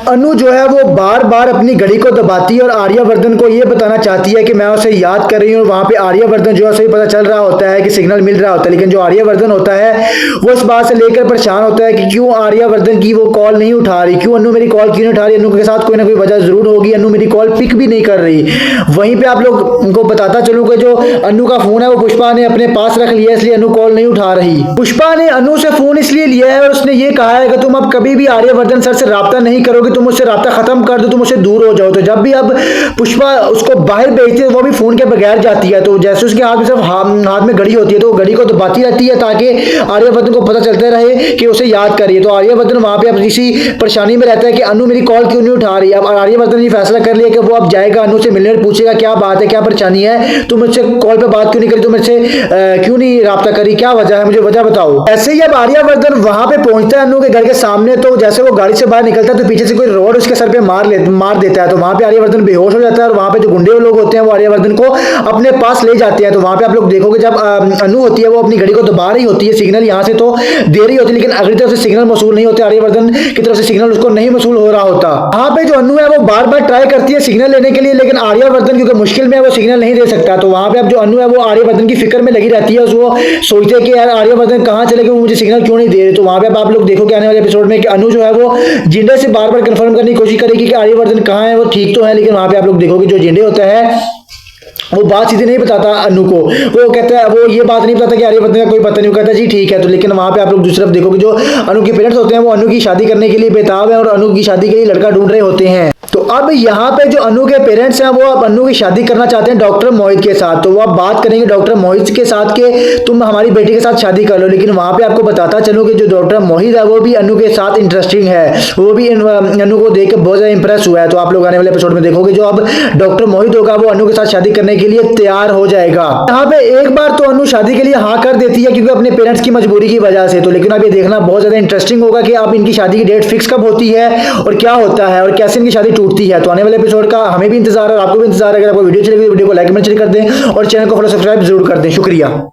अनु जो है वो बार बार अपनी घड़ी को दबाती है और आर्यवर्धन को ये बताना चाहती है कि मैं उसे याद कर रही हूँ। वहां पे आर्यवर्धन जो है उसे पता चल रहा होता है कि सिग्नल मिल रहा होता है, लेकिन जो आर्यवर्धन होता है वो इस बात से लेकर परेशान होता है कि क्यों आर्यवर्धन की वो कॉल नहीं उठा रही, क्यों अनु मेरी कॉल क्यों नहीं उठा रही। अनु के साथ कोई ना कोई वजह जरूर होगी, अनु मेरी कॉल पिक भी नहीं कर रही। वहीं पे आप लोग को बताता चलूं कि जो अनु का फोन है वो पुष्पा ने अपने पास रख लिया, इसलिए अनु कॉल नहीं उठा रही। पुष्पा ने अनु से फोन इसलिए लिया है और उसने ये कहा है कि तुम अब कभी भी आर्यवर्धन सर से राब्ता नहीं करोगे, तुम उससे राब्ता खत्म कर दो, तुम उससे दूर हो जाओ। तो जब भी अब पुष्पा उसको बाहर भेजती है वो भी फोन के बगैर जाती है, तो जैसे उसके हाथ में सिर्फ हाथ में घड़ी होती है तो वो घड़ी को दबाती रहती है ताकि आर्यवर्धन को पता चलता रहे कि उसे याद करिए। तो आर्यवर्धन वहां पे अब इसी परेशानी में रहता है कि अनु मेरी कॉल क्यों नहीं उठा रही। अब आर्यवर्धन ने फैसला कर लिया कि वो अब जाएगा अनु से मिलने और पूछेगा क्या बात है, क्या परेशानी है, तुम मुझसे कॉल पे बात क्यों नहीं करी, तुम मुझसे क्यों नहीं राब्ता करी, क्या वजह है, मुझे वजह बताओ। ऐसे ही अब आर्यवर्धन वहां पे पहुंचता है अनु के घर के सामने, तो जैसे वो गाड़ी से बाहर निकलता है तो पीछे से कोई रोड उसके सर पे मार देता है। तो वहां पे आर्यवर्धन बेहोश हो जाता है और वहां पे जो गुंडे लोग होते हैं वो आर्यवर्धन को अपने पास ले जाते हैं। तो वहां पे आप लोग देखोगे जब अनु होती है वो अपनी घड़ी को दबा रही होती है, सिग्नल यहाँ से तो दे रही होती है लेकिन अगली तरफ से सिग्नल मसूल नहीं होते, आर्यवर्धन की तरफ से सिग्नल उसको नहीं मसूल हो रहा होता। वहां पे जो अनु है वो बार बार ट्राई करती है सिग्नल लेने के लिए, लेकिन आर्यवर्धन क्योंकि मुश्किल में है वो सिग्नल नहीं दे सकता। तो वहां पे अब जो अनु है वो आर्यवर्धन की फिक्र में लगी रहती है, वो सोचते हैं कि यार आर्यवर्धन कहाँ चले गए, वो मुझे सिग्नल क्यों नहीं दे रहे। तो वहां पे अब आप लोग देखोगे आने वाले एपिसोड में कि अनु जो है वो जिंदे से बार बार कंफर्म करने की कोशिश करेगी कि आर्यवर्धन कहाँ है, वो ठीक तो है। लेकिन वहां पे आप लोग देखोगे जो जिंदे होता है वो बात सीधे नहीं बताता अनु को, वो कहता है, वो ये बात नहीं बताता कि आर्यवर्धन का कोई पता नहीं, वो कहता है जी ठीक है। तो लेकिन वहां पे आप लोग दूसरी तरफ देखोगे जो अनु के पेरेंट्स होते हैं वो अनु की शादी करने के लिए बेताब है और अनु की शादी के लिए लड़का ढूंढ रहे होते हैं। तो अब यहाँ पे जो अनु के पेरेंट्स हैं वो अब अनु की शादी करना चाहते हैं डॉक्टर मोहित के साथ। तो वो अब बात करेंगे डॉक्टर मोहित के साथ कि तुम हमारी बेटी के साथ शादी कर लो। लेकिन वहां पे आपको बताता चलूं कि जो डॉक्टर मोहित है वो भी अनु के साथ इंटरेस्टिंग है, वो भी अनु को देख के बहुत ज्यादा इंप्रेस हुआ है। तो आप लोग आने वाले एपिसोड में देखोगे जो अब डॉक्टर मोहित होगा वो अनु के साथ शादी करने के लिए तैयार हो जाएगा। यहाँ पे एक बार तो अनु शादी के लिए हाँ कर देती है क्योंकि अपने पेरेंट्स की मजबूरी की वजह से। तो लेकिन अब ये देखना बहुत ज्यादा इंटरेस्टिंग होगा कि अब इनकी शादी की डेट फिक्स कब होती है और क्या होता है और कैसे इनकी शादी टूटती है। तो आने वाले एपिसोड का हमें भी इंतजार है और आपको भी इंतजार है। अगर आपको वीडियो अच्छी लगी तो वीडियो को लाइक कमेंट कर दें और चैनल को फॉलो सब्सक्राइब जरूर कर दें। शुक्रिया।